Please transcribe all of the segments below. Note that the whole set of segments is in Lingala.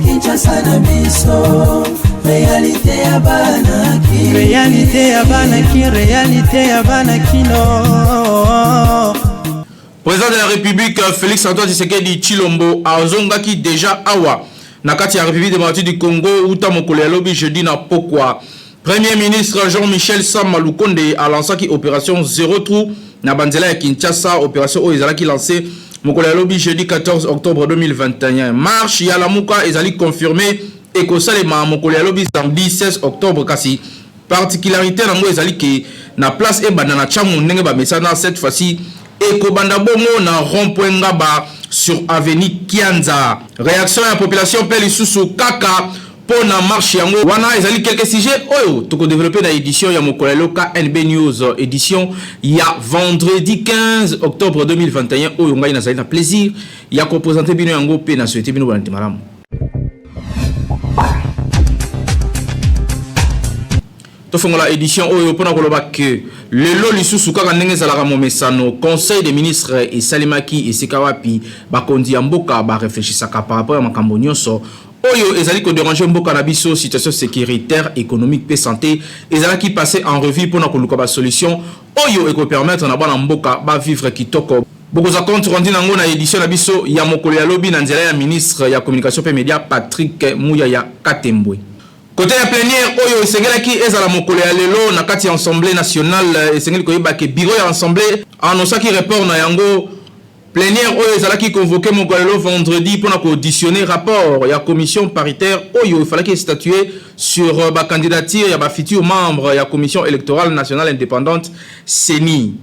Kinshasa na biso réalité ya banaki réalité ya banakino. Président de la République Félix Antoine Tshisekedi Tshilombo azongaki déjà awa na kati ya République démocratique du Congo uta mokolo ya lobi jeudi na pokwa. Premier ministre Jean-Michel Sama Lukonde a lancé qui opération Zéro Trou na banzela ya Kinshasa, opération oyo ezalaki lancé mokolo ya lobi jeudi 14 octobre 2021. Marche ya lamuka ezali confirmé et kosalema mokolo ya lobi samedi 16 octobre kasi particularité nango ezali ke na place e banda na chamu ndenge ba mesana cette fois-ci et kobanda bongo na rond-point Ngaba sur avenue Kianza. Réaction ya population pe lisusu kaka pour na marche yango wana ezali quelques sujets oyo toko développer na édition ya mokolo ya loka NB News édition ya vendredi 15 octobre 2021 oyo ngai nazali na plaisir ya ko présenter bino yango pe na souhaiter bino bonne malamu. Tofongola édition oyo pona koloba que lelo lisusu kaka ndenge ezalaka momesano conseil des ministres et salimaki et sikawapi bakondi ya mboka ba réfléchissaka par rapport à makambo nyonso oyo ezali ko déranger mboka na biso situation sécuritaire économique et santé ezalaki passer en revue pona koluka ba solution oyo eko permettre na bana mboka ba vivre kitoko. Bokoza compte rendu nango na édition na biso ya mokolo ya lobi na nzela ya ministre ya communication et médias Patrick Muyaya Katembwe. Côté la plénière, oyo esengelaki ezala mokolo ya lelo na kati ya Assemblée nationale esengeli koyeba ke bureau ya Assemblée annoncaki report na yango plénière oyo ezalaki convoqué mokolo ya lelo vendredi pour auditionner rapport ya commission paritaire oyo ifalaki statuer sur ba candidature ya ba futur membre ya commission électorale nationale indépendante CENI.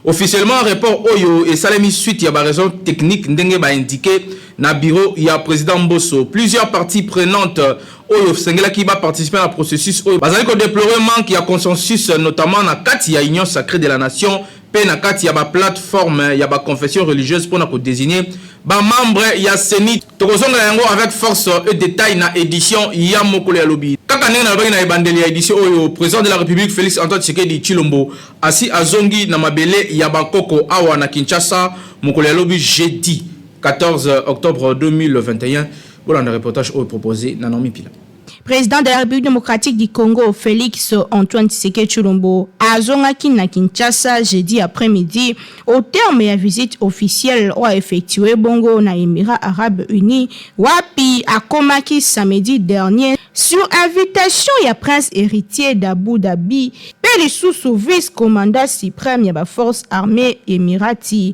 Officiellement report oyo et salemi suite ya ba raison technique ndenge ba indiqué na bureau ya président Mbosso. Plusieurs parties prenantes oyo sengela qui va participer à processus oyo bazali ko déplorer manque ya consensus notamment na kati ya union sacrée de la nation pe na kati ya ba plateforme ya ba confession religieuse pour na ko désigner ba membre ya CENI. Tokozonga yango avec force et détail na édition ya mokolo ya lobi. Kaka ndenge na ba ebandeli ya édition oyo président de la République Félix Antoine Tshisekedi Tshilombo asi azongi na mabele ya bakoko awa na Kinshasa mokolo ya lobi jeudi 14 octobre 2021. Voilà un reportage proposé Nanomi Pila. Président de la République démocratique du Congo, Félix Antoine Tshisekedi Tshilombo, a zongaki na Kinshasa jeudi après-midi au terme de la visite officielle a effectué Bongo na Émirats Arabes Unis, wapi a komaki samedi dernier sur invitation ya prince héritier d'Abu Dhabi, pe sous vice-commandant suprême ya ba force armée émirati.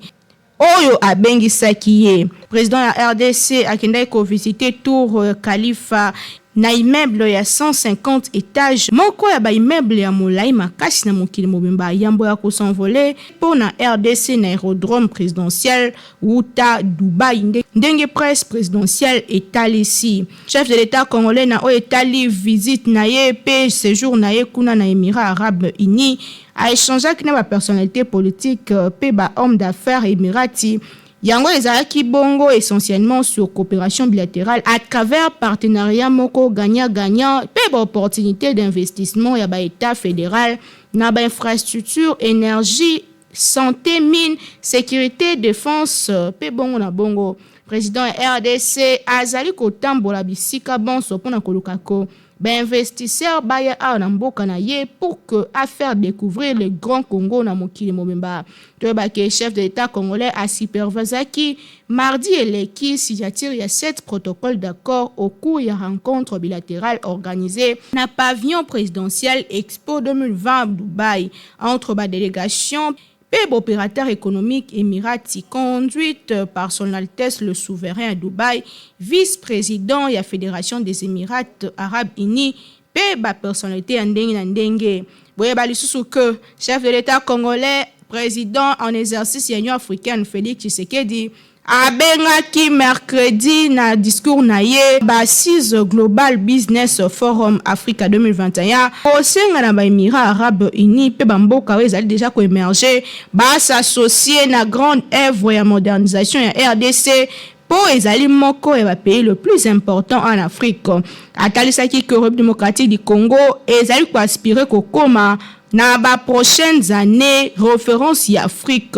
Oyo abengisaki ye président ya RDC akendai ko visiter tour Khalifa na immeuble ya 150 étages moko ya ba immeuble ya molai makasi na mokili mobimba yambo ya ko s'envoler pour na RDC na aérodrome présidentiel Wuta Dubai ndenge presse présidentielle etalisi chef de l'état congolais na o etali visite na ye pe séjour na ye kuna na Émirats Arabes Unis a échangé avec une personnalité politique pe ba homme d'affaires émirati. Yango ezalaki bongo essentiellement sur coopération bilatérale à travers partenariat moko gagnant-gagnant pe ba opportunité d'investissement ya ba état fédéral na ba infrastructure énergie santé mine sécurité défense pe bongo na bongo. Président RDC azali kotambola bisika bonso pona kolukako investisseur baya a na mboka na ye pour que à faire découvrir le grand Congo na mokili mobimba. Toba ke chef de l'état congolais a supervisaki mardi eleki signature ya 7 protocoles d'accord au cours ya rencontre bilatérale organisée na pavillon présidentiel Expo 2020 Dubaï entre ba délégation PEB opérateur économique émirati conduite par son Altesse le souverain à Dubaï, vice-président de la Fédération des Émirats Arabes Unis, PEB personnalité ndenge. Boye balisusu que chef de l'État congolais, président en exercice de l'Union africaine Félix Tshisekedi abengaki mercredi na discours na ye Assise Global Business Forum Africa 2021 osenga na ba Émirats Arabes Unis pe bamboka ezali déjà ko émerger ba s'associer na grande œuvre ya modernisation ya RDC pour ezali moko ya pays le plus important en Afrique. Atalisaki que République démocratique du Congo ezali ko aspirer ko koma na ba prochaines années référence ya Afrique.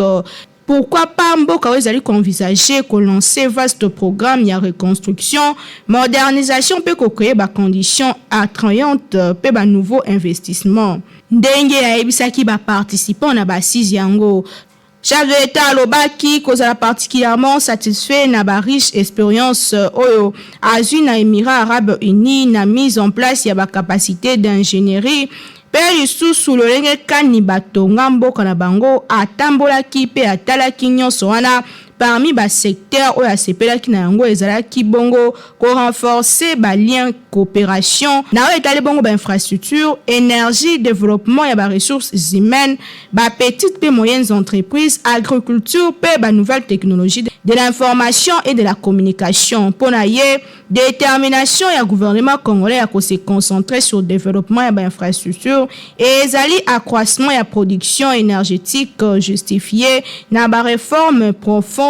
Pourquoi pas mboka wezali envisager ko lancer vaste programme ya reconstruction, modernisation pe ko créer ba conditions attrayantes pe ba nouveau investissement. Ndenge ya ebisaki ba participants na ba 6 yango. Chef de l'État alobaki kozala particulièrement satisfait na ba riche expérience oyo azwi na Émirats Arabes Unis na mise en place ya ba capacité d'ingénierie pe lisusu lolenge kani batonga mboka na bango atambolaki pe atalaki nyonso wana parmi ba secteur oyo asepelaki na yango ezalaki bongo ko renforcer ba lien coopération na oyo etali bongo ba infrastructure, énergie, développement ya ba ressources humaines, ba petites et moyennes entreprises, agriculture pe ba nouvelles technologies de l'information et de la communication. Pona ye détermination ya gouvernement congolais à se concentrer sur le développement ya ba infrastructure et ezali accroissement ya production énergétique justifié na ba réforme profonde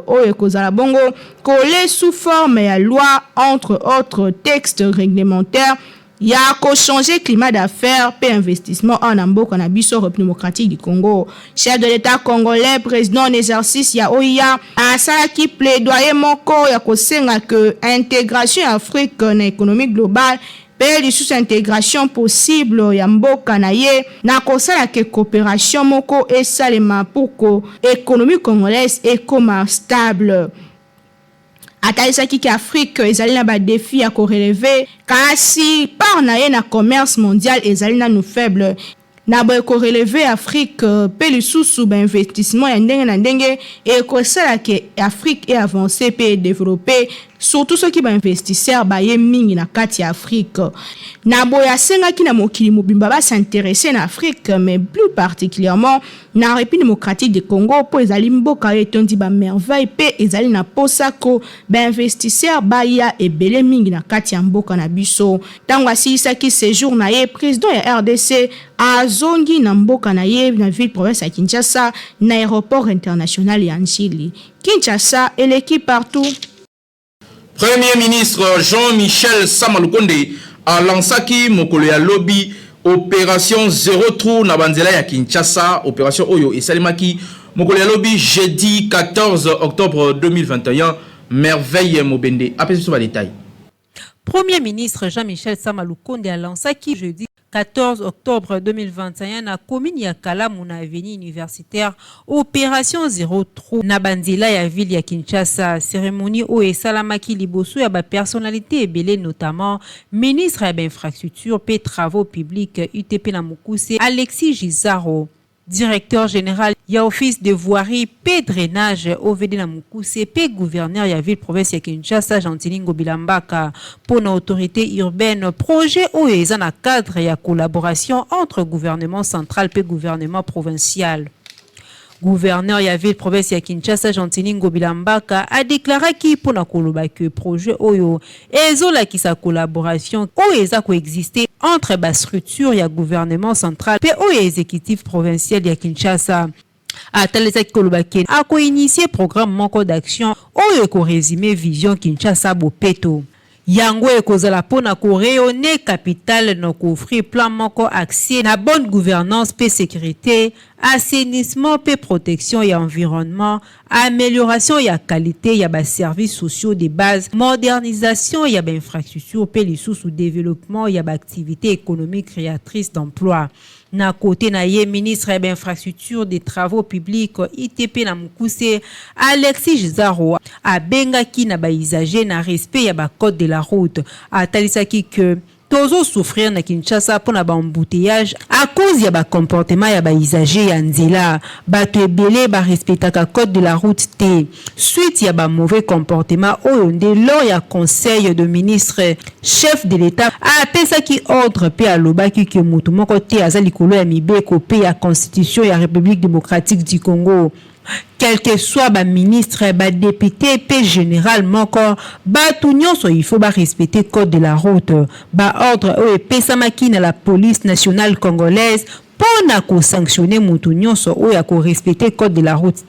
oyo kozala bongo collé sous forme ya loi entre autres textes réglementaires ya ko changer climat d'affaires pe investissement en mboka na biso République démocratique du Congo. Chef de l'État congolais président en exercice ya OIA asalaki plaidoyer moko ya kosenga que intégration ya Afrique na économie globale pe lisusu intégration possible ya mboka na ye na kosala ke coopération moko esalema pour que économie congolaise ekoma stable. Atalisaki ki Afrique ezali na ba défi ya ko relever kasi par na ye na commerce mondial ezali na nou faible na bo ko relever Afrique pe lisusu ba investissement ya ndenge na ndenge e ko sala ke Afrique est avancée pe développer surtout ceux qui ba investisseurs ba ye mingi na kati ya Afrique na boya senga ki na mokili mobimba ba s'intéresser na Afrique mais plus particulièrement na République démocratique du Congo po ezali mboka etondi ba merveille pe ezali na posako ba investisseurs ba ya ebele mingi na kati ya mboka na biso tango asisa ki séjour na ye président ya RDC azongi na mboka na ye na ville province ya Kinshasa na aéroport international ya Njili. Kinshasa et l'équipe partout. Premier ministre Jean-Michel Sama Lukonde a lancé mokolo ya lobby opération zéro trou na banzela ya Kinshasa, opération oyo et salimaki mokolo ya lobby jeudi 14 octobre 2021 merveille mobende. Après ce détail. Premier ministre Jean-Michel Sama Lukonde a lancé jeudi 14 octobre 2021 na commune ya Kalamu na avenue universitaire opération zéro trou na banzela ya ville ya Kinshasa. Cérémonie o esalamaki liboso ya ba personnalité ebele notamment ministre ya infrastructure pe travaux publics UTP na Mukuse Alexis Gizaro, directeur général ya office de voirie pe drainage OVD na Mukuse pe gouverneur ya ville province ya Kinshasa Jantilingo Bilambaka pour une autorité urbaine projet o eza na cadre ya collaboration entre gouvernement central pe gouvernement provincial. Gouverneur ya ville province ya Kinshasa Jantilingo Bilambaka a déclaré ki pona koloba que projet oyo ezola ki sa collaboration o eza ko exister entre ba structure ya gouvernement central pe o exécutif provincial ya Kinshasa. Atalesaki koloba ke a ko initier programme moko d'action oyo ko résumer vision Kinshasa bopeto. Yango ekozala pona ko rayonner capitale no ko offrir plan moko accès na bonne gouvernance pe sécurité, assainissement pe protection et environnement, amélioration ya qualité ya ba services sociaux de base, modernisation ya ba infrastructure pe lisusu développement ya ba activité économique créatrice d'emploi. Na côté na ye ministre ya infrastructure des travaux publics ITP na Mukuse Alexis Gizaro a bengaki na ba usager na respect ya ba code de la route. Atalisaki que tozo souffrir na Kinshasa pour na ba embouteillage à cause ya ba comportement ya ba usager ya nzela bato ebele ba respectaka code de la route te suite ya ba mauvais comportement oyo nde lors ya conseil de ministre chef de l'état a pesaki ordre pe alobaki ke mutu moko te azali kolo ya mibeko pe ya constitution ya République démocratique du Congo. Quel que soit ba ministre, ba député, pe général, moko, ba tout nyonso, il faut ba respecter code de la route. Ba ordre, pesa makine la police nationale congolaise, pour sanctionner Moutounion ou à respecter le code de la route.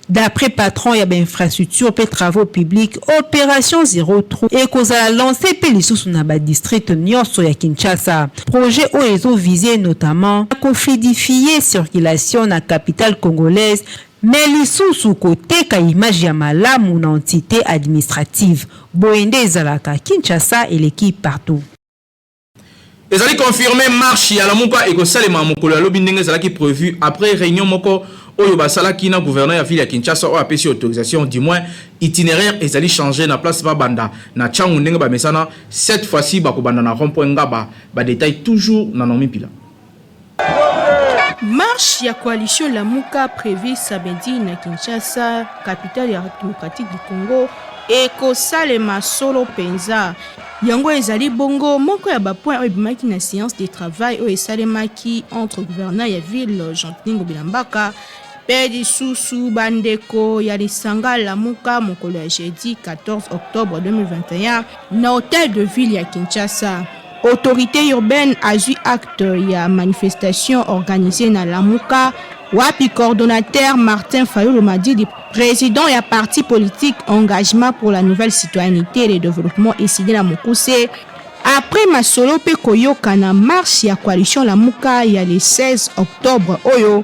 D'après patron, il y a des infrastructures, des travaux publics, opération zéro trou et qu'on a lancé Pélissus dans le district Nyonso ya Kinshasa. Projet où ils ont visé notamment à fluidifier la circulation dans la capitale congolaise, mais lisusu côté ka image ya malamu na entité administrative. Boende ezalaka Kinshasa et l'équipe partout. Ils allaient confirmer marche ya lamuka et que salema mokolo ya lobi ndenge ezalaki prévu après réunion moko oyo basalaki na gouverneur ya ville ya Kinshasa o apesi autorisation du moins itinéraire ezali changer na place ba banda na changu ndenge ba mesana cette fois-ci ba ko banda na rond-point ngaba ba détail toujours na nomi pila. Marche ya coalition Lamuka prévue samedi na Kinshasa, capitale ya démocratique du Congo, et kosalema solo penza. Yango ezali bongo moko ya ba point ebimaki na séance de travail o esalemaki entre gouverneur ya ville Jean-Claude Bilambaka pedi susu bandeko ya lisanga Lamuka mokolo ya jeudi 14 octobre 2021 na hôtel de ville ya Kinshasa. Autorité urbaine a eu acte ya manifestation organisée na Lamuka. Wapi coordonnateur Martin Fayulu Madidi, président et parti politique Engagement pour la nouvelle citoyenneté et le développement ici à Mokuse. Après Masolo pe koyoka na marche ya coalition Lamuka ya le 16 octobre oyo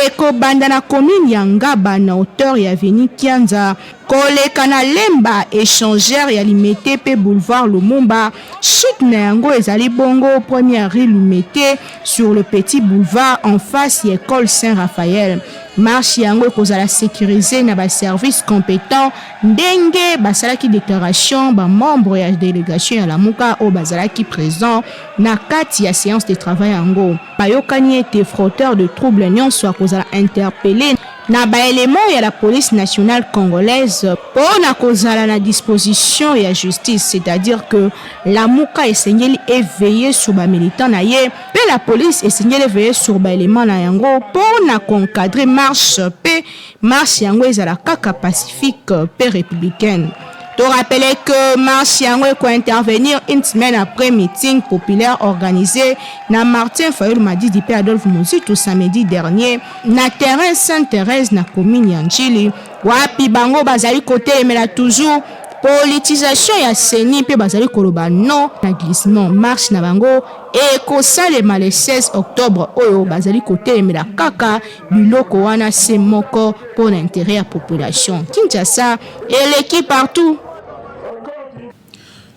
eko banda na commune ya Ngaba na hauteur ya Avenue Kianza koleka na lemba échangeur ya Limete pe boulevard Lumumba chute na yango ezali bongo première rue Limete sur le petit boulevard en face ya école Saint-Raphaël. Marche yango kozala sécurisé na ba service compétent ndenge basalaki déclaration ba membre ya délégation ya Lamuka o bazalaki présent na kati ya séance de travail yango bayokani ete frotteur de troubles nyonso kozala interpellé na ba élément ya la police nationale congolaise pour na kozala na disposition ya justice, c'est-à-dire que Lamuka esengeli éveiller sur ba militant na ye pe la police esengeli éveiller sur ba élément na yango pour na concadrer marche pe marche yango ezala kaka pacifique pe républicaine. To rappeler que marche yango ko intervenir une semaine après meeting populaire organisé na Martin Fayulu Madidi pe Adolphe Muzitu samedi dernier na terrain Sainte-Thérèse na commune ya Njili. Wapi bango bazali côté mais toujours politisation ya seni pe bazali koloba non na glissement marche na bango et ko salema le 16 octobre oyo bazali côté mais kaka biloko wana c'est moko pour l'intérêt à population Kinshasa et l'équipe partout.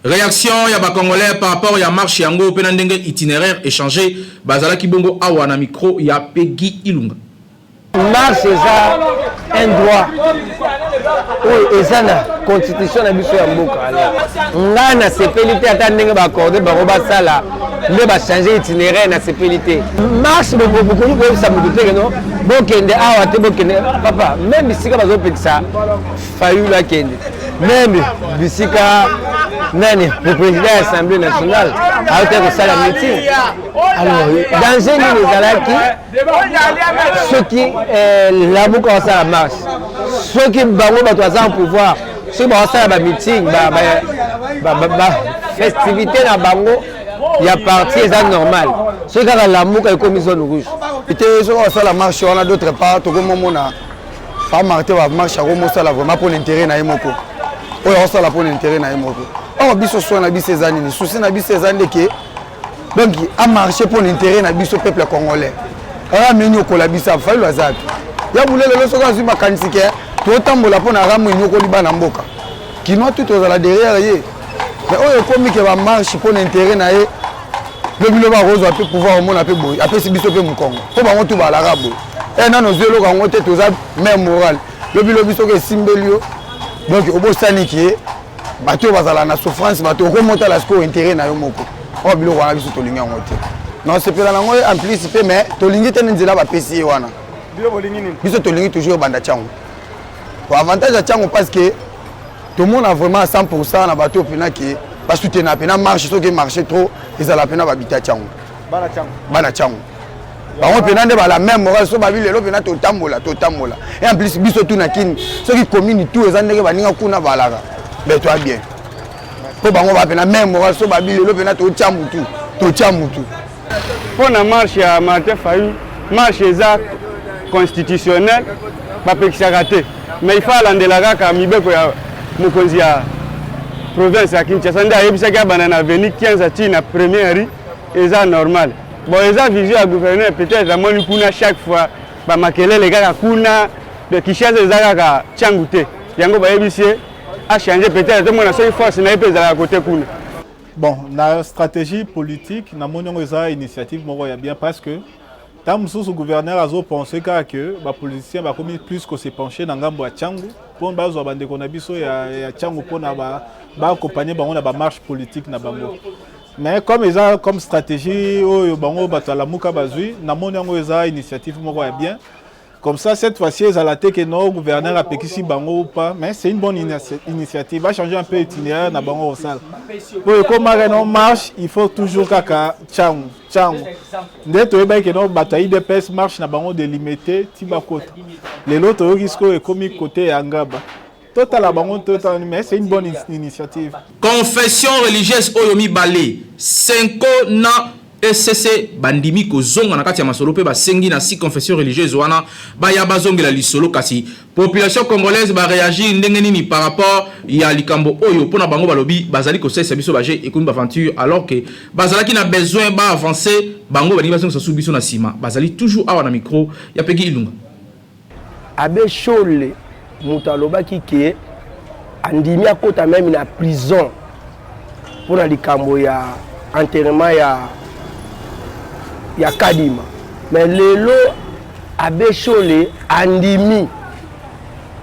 Réaction ya ba congolais par rapport ya marche yango pe na ndenge itinéraire échangé bazalaki bongo awa na micro ya Peggy Ilunga. Marche eza un droit oyo eza na constitution na biso ya mboka ngai na sepeli te ata ndenge baakorde bango basala nde bachange itinéraire na sepeli te marche bokoki koyebisa moto teke no bokende awa te bokende papa même bisika bazopekisa Fayulu akende même bisika nani le président de l'Assemblée nationale a été kosala meeting. Alors danger nini ezalaki soki Lamuka osala marche soki bango bato baza en pouvoir soki bakosala ba meeting ba festivité na bango ya parti eza normal soki kaka Lamuka ekomi zone rouge ete soki osala marche wana d'autre part tokomomona pa Martin ba marche akomosala vraiment pour l'intérêt na ye moko oyo osala pour l'intérêt na ye moko. Oh, biso so na biso ezani ni souci na biso ezani ke donc a marché pour l'intérêt na biso peuple congolais. Ara menyo ko la biso Fayulu azat. Ya bulele lo soka zuma kanisike to tambola pour na ramu nyoko liba na mboka. Kino tout aux la derrière ye. Mais oyo komi ke ba marche pour l'intérêt na ye. Le bilo ba rose a pu pouvoir au monde a pu boy. Après si biso pe mu Congo. Ko ba ngotu ba la rabo. Et na no zelo ka ngote to za même moral. Le bilo biso ke simbelio. Donc obo saniki bato bazala na souffrance bato remonter la score intérêt na yo moko o bilo wana biso tolingi yango te non c'est pas nango en plus pe mais tolingi te nzela ba pesi wana bilo bolingi nini biso tolingi toujours banda chango pour avantage ya chango parce que tout le monde a vraiment 100% na bato pena ki ba soutenir pena marche so que marcher trop ezala pena ba bita chango bana chango bango pena nde ba la même morale so ba bilelo pena to tambola et en plus biso tout na kini so qui commune tout ezandeke baninga kuna balaka. Mais toi bien. Pour bango va pena même moral so babili lo pena to tia mutu. pour la marche à Martin Fayou, marche constitutionnelle, pas raté. Mais il faut aller la raka mibeko ya mukonzi ya province ya Kinshasa nda yebisa ka banana veni 15 ati na première rue et ça normal. Bon et ça vision à gouverneur peut-être à moni kuna chaque fois ba makelele kaka kuna de Kinshasa za ka changute. Yango ba yebise a changer peut-être tout monde a une force na epeza à côté kuna. Bon, la stratégie politique, na moni ngoza initiative moko ya bien parce que tant que le gouverneur a pensé que les politiciens vont plus que se pencher dans le Tchangu pour accompagner la marche politique. Mais comme stratégie, initiative bien. Comme ça, cette fois-ci, ils ont que nos gouverneurs a péqué bango ou pas, mais c'est une bonne initiative. Va changer un peu l'itinéraire dans bango au sal. Pour que on marche, il faut toujours kaka tchang. Dès que nos batailles de pes marche na bango délimité, tiba côté. Les autres risquent est comme côté Angaba. Total bango total, mais c'est une bonne initiative. Confession religieuse Oyomi Balé, 5 na SCC bandimi ko zonga na kati ya masolo pe ba sengi na 6 confessions religieuses wana ba ya bazongela lisolo kasi population congolaise ba réagir ndenge nini par rapport ya likambo oyo pona bango balobi bazali ko sesa biso ba je ekomi ba aventure alors que bazalaki na besoin ba avancer bango ba bazonga sasu biso na sima bazali toujours awa na micro ya peki ilunga abe chole mutaloba kike andimi akota même na prison pona likambo ya enterrement ya Kadima. Mais lelo abe chole andimi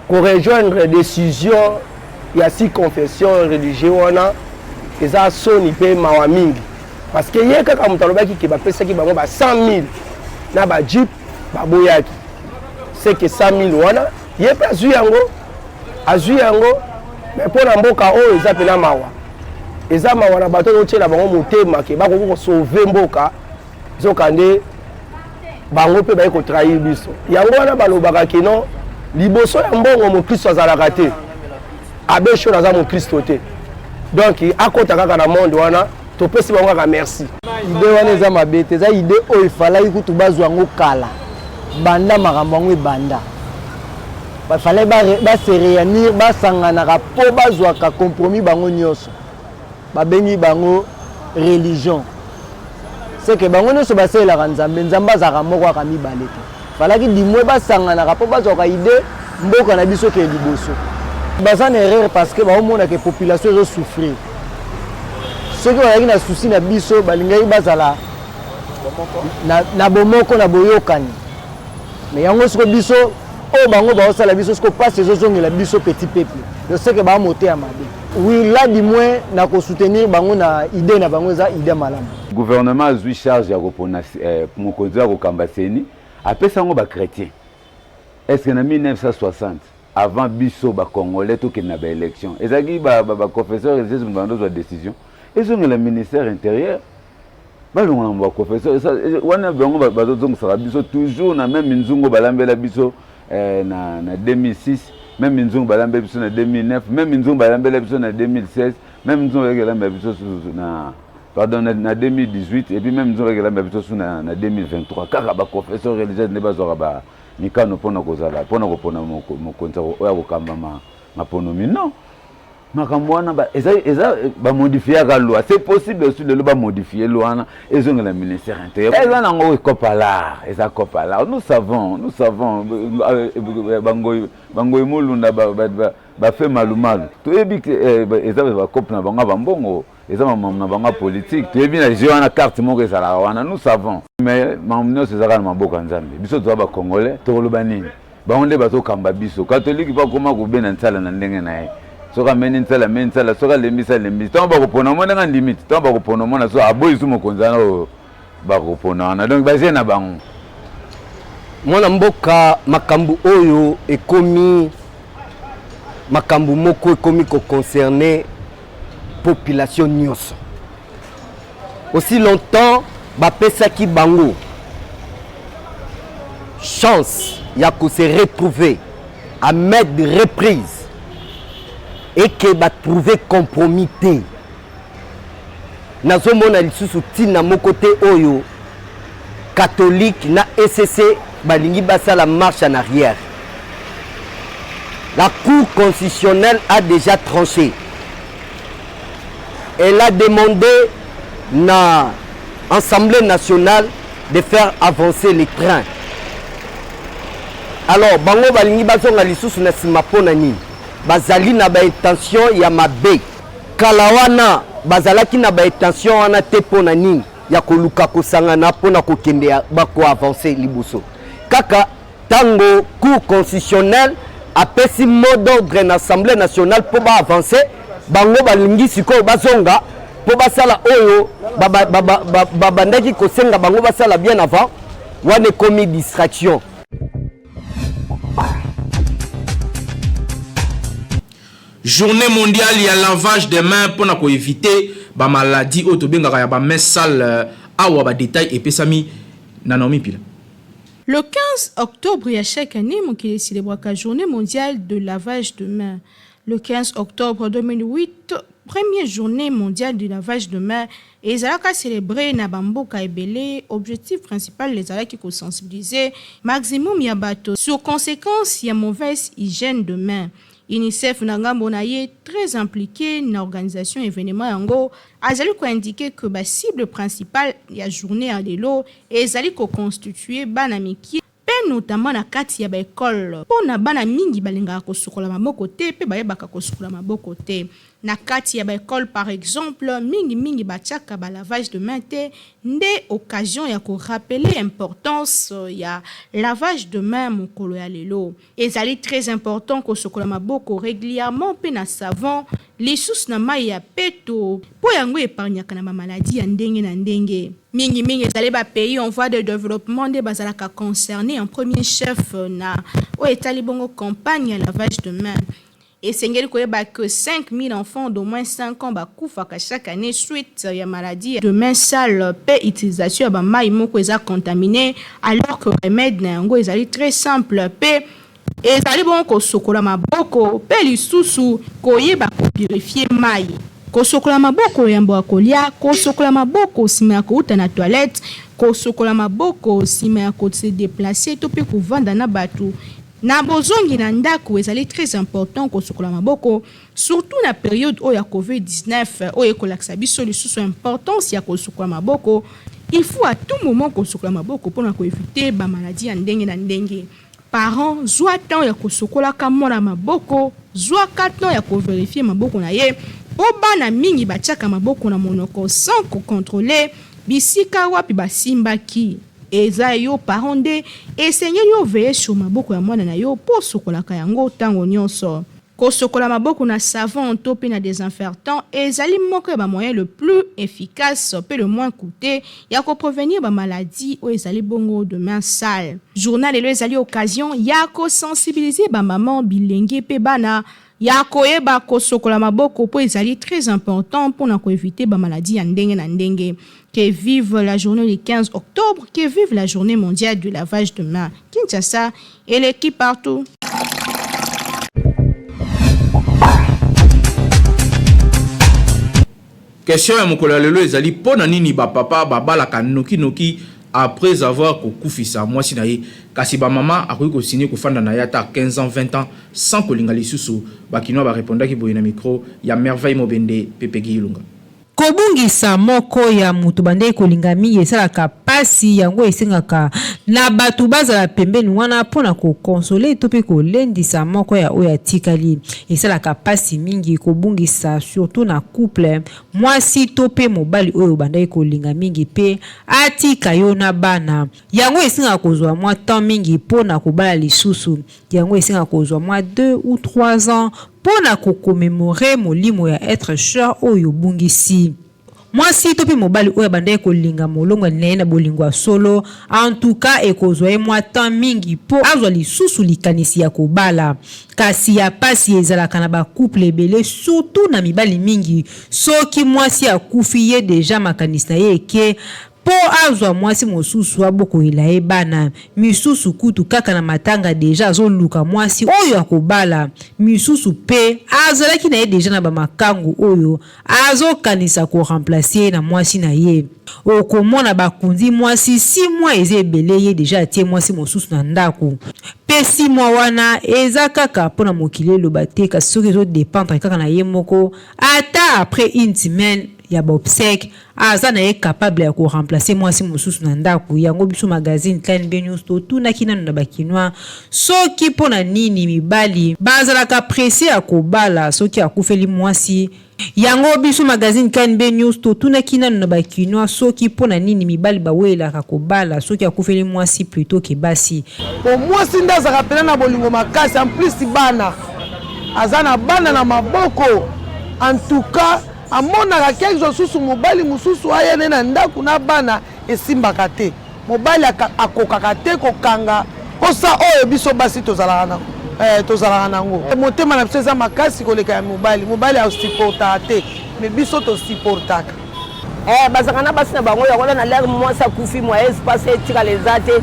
pour rejoindre décision ya 6 confessions religieuses wana eza soni pe mawa mingi parce que yeka ka mutalobaki ke ba pesa ki bango ba 100 000 na ba jeep ba boyaki c'est que 100 000 wana yepe azu yango mais pour na mboka o eza pena mawa eza mawa na bato otela bango motema ke bako ko sauver mboka zokande bango pe ba ko trahir biso yango wana balobaka ke non liboso ya mbongo mo Kristo azalaka te abe cho na za mo Kristo te donc akota kaka na monde wana to pesi bango ka merci ide wana eza mabete eza ide o ifalaki kutu bazwa ngo kala banda makambo ngo ebanda bafalai ba se réunir basangana ka po bazwa ka compromis bango nyonso babengi bango religion c'est que bango nyonso baselaka nzambe azaka moko aka mibale te falaki dimwe basanganaka po bazwaka ide mboka na biso ke liboso baza na erreur parce que baomona ke population ezosouffrir soki bazalaki na souci na biso balingaki bazala na bomoko na boyokani mais yango siko biso oyo bango baosala biso siko mpasi ezozongela biso petit peuple je sais que bamote ya mabe oui là dimwe na kosoutenir bango na ide na bango eza ide malamu gouvernement azwi charge ya kopona mokonzi ya kokamba seni apesa yango bachrétien est-ce que na 1960 avant biso bacongolais tokende na baélection ezalaki baconfesseur religieux bandozwa décision ezongela ministère intérieur balongona mo baconfesseur wana bango bazozongisaka biso toujours na même nzungu balambela biso na 2006 même nzungu balambela biso na 2009 même nzungu balambela biso na 2016 même nzungu balambela biso na pardon na 2018 et puis même nzungu balambela biso na 2023 kaka baconfesseur religieux ne bazwaka ba mikano pona kozala pona kopona mokonza oya kokamba maponomi non makambo wana eza bamodifier ka loi c'est possible aussi de le modifier loi ezongela ministère intérieur eza nango ekopala eza kopala nous savons bango mulunda fait malumalu toyebi eza bakope na bango bambongo eza na bango politique toyebi na jeu wana carte moko ezalaka wana nous savons mais mamno ezalaka na mboka nzambe biso toza bakongolais tokoloba nini bango nde bazokamba biso katolike bakoma kobena nsala na ndenge na ye soka meni nsala soka lembisa ntango bakopona mona nga limite ntango bakopona mona so aboyi su mokonzi wana oyo bakopona wana donc bazie na bango mwana mboka makambo oyo ekomi makambo moko ekomi koconcerne population nyonso aussi longtemps bapesaki bango chance ya ko se retrouver à mettre de reprise et que va trouver compromis te nazomona lisusu tina moko te oyo catholique na ECC balingi basala marche en arrière. La Cour constitutionnelle a déjà tranché. Elle a demandé à l'Assemblée nationale de faire avancer les trains. Alors, bango balingi bazonga lisusu na sima pona nini? Bazali na ba intention ya mabe. Kalawana bazalaki na ba intention wana te pona nini? Ya koluka kosangana pona kokende bako avancer liboso. Kaka tango Cour constitutionnelle a pesi mot d'ordre na Assemblée nationale pour avancer, bango balingi siko bazonga pour basala oyo babandaki kosenga bango basala bien avant wane komi distraction. Journée mondiale, il y a lavage des mains pour éviter ba maladie auto benga ya ba main sale awa ba détail et pesami nanomi pila. Le 15 octobre, il y a chaque année, qui célèbre la journée mondiale de lavage de mains. Le 15 octobre 2008, première journée mondiale du lavage de mains, et ils ont célébré Nabamboka et Belé. Objectif principal, les alaki qui sensibiliser maximum yabato sur conséquences y a mauvaise hygiène de mains. UNICEF Nangambonaye très impliqué dans l'organisation événement yango azali ko indiquer que la cible principale ya journée à l'élo et azali ko constituer banamiki notamment na kati ya ba école pona bana mingi balinga ko sukola maboko te pe ba yebaka ko sukola maboko te na kati ya ba école par exemple mingi batiaka ba lavage de main te nde occasion ya ko rappeler importance ya lavage de main mokolo ya lelo ezali très important ko sukola maboko régulièrement pe na savon lisusu na mai ya peto po yango epargnaka na maladie ya ndenge na ndenge mingi ezali ba pays en voie de développement de bazalaka concerné en premier chef na o etali bongo campagne ya lavage de main. Et Sengeli koyeba que 5000 enfants d'au moins 5 ans bakufaka chaque année suite ya maladie de main sale pe utilisation ya ba mai moko eza contaminé alors que remède na yango ezali très simple pe ezali bongo ko sokola maboko pe lisusu koyeba ko purifier mai. Kosokola maboko yambo akolia, kosokola maboko sima ya kouta na toilette, kosokola maboko sima ya ko se déplacer to pe kovanda na batu. Na bozongi na ndako ezali très important kosokola maboko, surtout na période o ya COVID-19 o ekolakisa biso lisusu importance ya kosokola maboko. Il faut à tout moment kosokola maboko pona ko éviter ba maladie ya ndenge na ndenge. Parents, zwa temps ya kosokola ka mona maboko, zwa ka temps ya ko vérifier maboko na ye. Obana mingi batiaka maboko na monoko sans ko contrôler bisika wapi basimbaki eza yo paronde esengeli yo veiller sur maboko ya mwana na yo po sokolaka yango tango nyonso kosokola maboko na savon to pe na désinfectant ezali moko ba moyen le plus efficace pe le moins coûteux ya ko prévenir ba maladie o ezali bongo de main sale. Journal elo ezali occasion ya ko sensibiliser ba maman bilenge pe bana ya koyeba kosokola maboko po ezali très important pour na ko éviter ba maladie ya ndenge na ndenge. Que vive la journée du 15 octobre, que vive la journée mondiale du lavage de mains. Kinshasa et l'équipe partout. Question ya mokolo lelo ezali pona nini ba papa babala noki après avoir kokufisa mwasi na ye kasi ba mama akoki ko signer ko fanda na yata 15 ans 20 ans sans kolinga lisusu bakino ba répondaki boye na micro ya Merveille Mobende Pepegi Ilunga. Kobungisa moko ya mutu bande kolinga mingi esalaka pasi yango esengaka na batu bazala pembeni wana pona ko consoler to pe ko lendisa moko ya oya tikali esalaka pasi mingi kobungisa surtout na couple mwasi to pe mobali oyo bande kolinga mingi pe atika yo na bana yango esengaka kozwa mwa temps mingi pona kobala lisusu yango esengaka kozwa mwa 2 ou 3 ans pona ko commémorer molimo ya être cher oyo bungisi mwasi to pe mobali oyo bande kolinga molongo na bolingwa solo en tout cas ekozwa mwa temps mingi po azwa lisusu likanisi ya kobala kasi ya pasi ezalaka na ba couple ebele surtout na mibali mingi soki mwasi akufi ye deja makanisi na ye ke po azwa mwasi mosusu abokoyela ye bana misusu kutu kaka na matanga deja azoluka mwasi oyo akobala misusu pe azalaki na ye deja na bamakangu oyo azokanisa koremplace na mwasi na ye okomona bakundi mwasi 6 mois eza ebele ye deja atie mwasi mosusu na ndako pe 6 mois wana eza kaka mpona mokili eloba te kasi soki ezodépendre kaka na ye moko ata après une semaine ya baobsèque aza na ye capable ya koremplace mwasi mosusu na ndako yango biso magazine KNB News totunaki nanu na bakinois soki mpona nini mibali bazalaka presse ya kobala soki akufeli mwasi yango biso magazine KNB News totunaki nanu na bakinois soki mpona nini mibali bawelaka kobala soki akufeli mwasi plutôt ke basi po mwasi nde azalaka pena na bolingo makasi en plus bana aza na bana na maboko en tout cas amonaka quelque chose mobali mususu ayene na ndako na bana esimbaka te mobali akokaka te kokanga posa oyo biso basi tozalaka nango motema na biso eza makasi koleka ya mobali asupportaka te me biso tosupportaka bazalaka na basi na bango yango na lere mwasi akufi mwa espace etikala eza te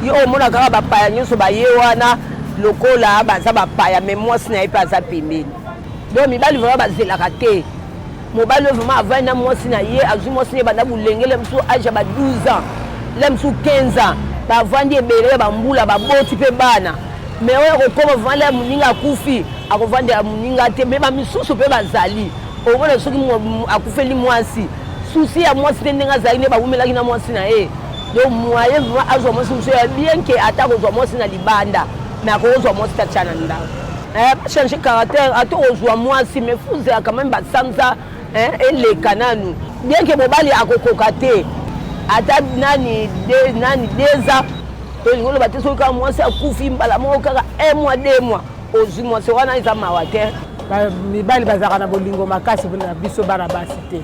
yo omona kaka bapaya nyonso baye wana lokola baza bapaya me mwasi na ye mpe aza pembeni donc mibali vraimen bazelaka te mobali vraiment avant na mwasi na ye azwi mwasi ne banda bulengele msu age ba 12 ans le msu 15 ans bavandi ebele bambula baboti pe bana mais oyo kokoma vanda muninga akufi akovanda ya muninga te me bamisusu pe bazali omona soki akufeli mwasi susi ya mwasi te ndenga zali ne bawumelaki na mwasi na ye donc moyen vraiment azwa mwasi msu ya bien que atakozwa mwasi na libanda mais akozwa mwasi tachana ndako changer caractère atozwa mwasi mais fuze quand même basanza eleka nanu bien que mobali akokoka te ata nani deza tozingolo bate soki kaka mwasi akufi mbala moko kaka 1 mois 2 mois ozwi mwasi wana eza mawa te mibali bazalaka na bolingo makasi na biso bana basi te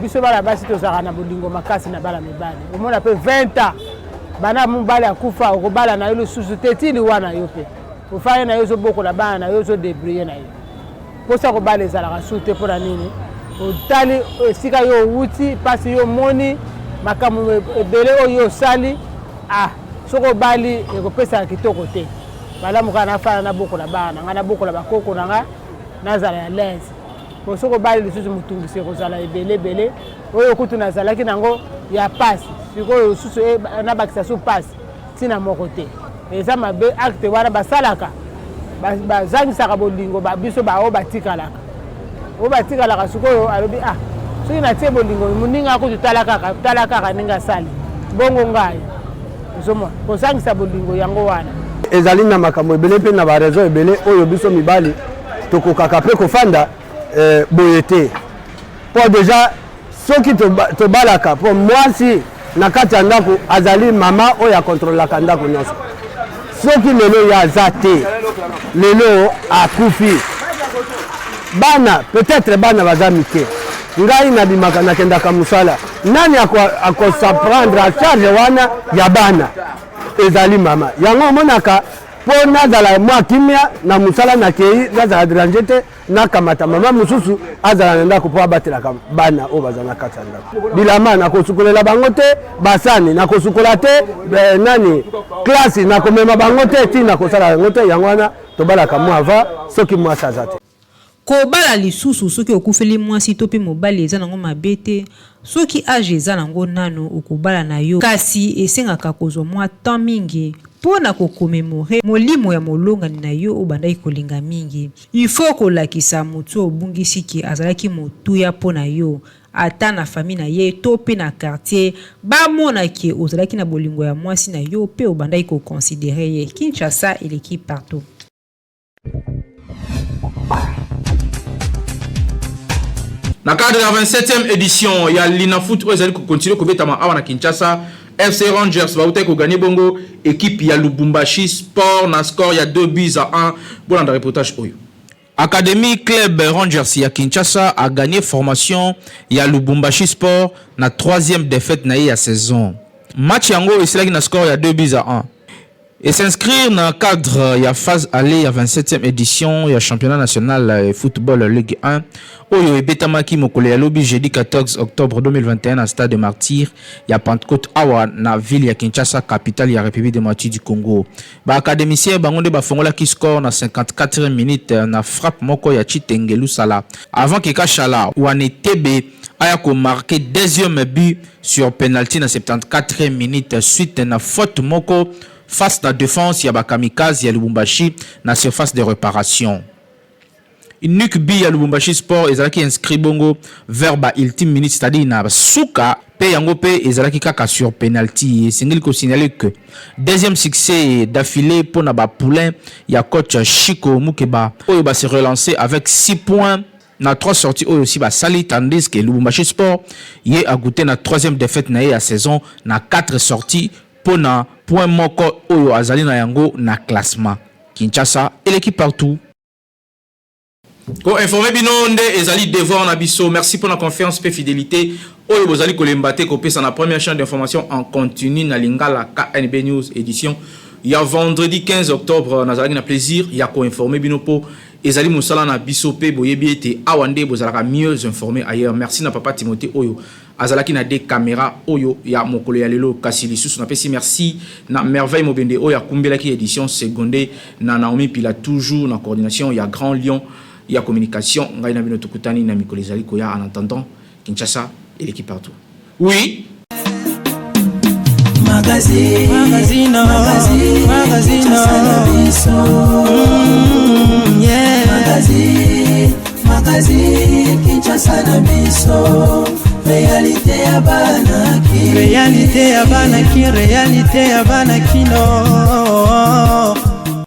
biso bana basi tozalaka na bolingo makasi na bana mibali omona mpe 20 ans bana mobali akufa okobala na yo lisusu te tili wana yo mpe ofaya na yo ozobokola bana na yo ozodebrye na ye mposa kobala ezalaka su te mpona nini otali esika yo owuti mpasi yo moni makambo ebele oyo osali soki obali ekopesaka kitoko te malamu kaka nafana nabokola bana nga nabokola bakoko na nga nazala ya lese po soki obali lisusu motungisi ekozala ebele oyo kutu nazalaki nango ya pasi sikoyo susu nabakisa su pasi ntina moko te eza mabe acte wana basalaka bazangisaka bolingo biso bao batikalaka oyo batikalaka sikoyo alobi soki natie bolingo moninga akutu tala kaka ndenge asali bongo ngai ozomona kozangisa bolingo yango wana ezali na makambo ebele mpe na baraison ebele oyo biso mibali tokokaka mpe kofanda boye te mpo deja soki tobalaka mpo mwasi na kati ya ndako azali mama oyo akontrolaka ndako nyonso soki lelo yaza te lelo akufi bana peut-être bana baza mike ngai nabimaka nakendaka mosala nani akosaprendre a charge wana ya bana ezali mama yango omonaka mpo nazala mwa kimia na mosala nakei nazala déranger te nakamata mama mosusu azala na ndako mpo abatelaka bana oyo baza na kati ya ndako bilama nakosukolela bango te basani nakosukola te nani klasi nakomema bango te ti nakosala yango te yango wana tobalaka mwa ava soki mwasi aza te kobala lisusu soki okufeli mwasi to pe mobali eza nango mabe te soki age eza nango nano okobala na yo kasi esengaka kozwa mwa temps mingi mpona kokomemore molimo ya molongani na yo obandaki kolinga mingi ifo kolakisa motu obungisi ke azalaki motuya mpona yo ata na famille na ye to pe na quartier bamona ke ozalaki na bolingo ya mwasi na yo pe obandaki koconsidere ye Kinshasa eleki partout. Na cadre de la 27e édition, il y a l'Inafoot où ils allaient continuer à couper à Kinshasa. FC Rangers va peut-être gagner bongo. Équipe, il y a Lubumbashi Sport, na score, il y a 2-1. Bon, dans le reportage. Académie Club Rangers, il y a Kinshasa a gagné formation. Il y a Lubumbashi Sport, na 3e défaite na la saison. Match yango, il y a score, il y a 2-1. Et s'inscrire dans le cadre de la phase aller à 27e édition du championnat national de football Ligue 1. Oyo ebetamaki mokolo ya lobi jeudi 14 octobre 2021 à stade de Martyr ya Pentecôte awa na ville ya Kinshasa, capitale ya République démocratique du Congo. Ba académicien bangonde ba fongola ki score na 54e minute na frappe moko ya Chitengelu Sala avant que Kachala Wanetebe aya ko marqué deuxième but sur penalty na 74e minute suite na faute moko face à la défense ya Bakamikaze ya Lubumbashi na surface de réparation. Unique bi ya Lubumbashi Sport ezalaki inscrit bongo vers ba ultime minute, c'est-à-dire na suka pe yango pe ezalaki kaka sur penalty. Et singeli ko signaler que deuxième succès d'affilée pour na ba poulain ya coach Chico Mukeba oyo ba se relancer avec 6 points na 3 sorties oyo aussi ba sali, tandis que Lubumbashi Sport y a goûté na 3e défaite na ya saison na 4 sorties pour na point moko oyo azali na yango na classement. Kinshasa et l'équipe partout. Ko informer bino nde ezali devoir na biso. Merci pour la confiance et fidélité. Oyo bozali kolembate ko pesa na première chaîne d'information en continu na Lingala KNB News édition. Il y a vendredi 15 octobre nazali na plaisir ya ko informer bino po ezali musala na biso pe boyebi ete awande bozalaka mieux informé ailleurs. Merci na papa Timothée oyo azalaki na des caméras oyo ya mokolo ya lelo kasi lisusu na pesi merci na merveille mobende oyo akumbelaki édition seconde na Naomi Pila toujours na coordination ya Grand Lion ya communication ngai na bino tukutani na mikolo ezali koya en attendant Kinshasa et l'équipe partout. Oui. Magazine Kinshasa na biso. Réalité ya banaki, réalité ya banaki, réalité ya banaki no.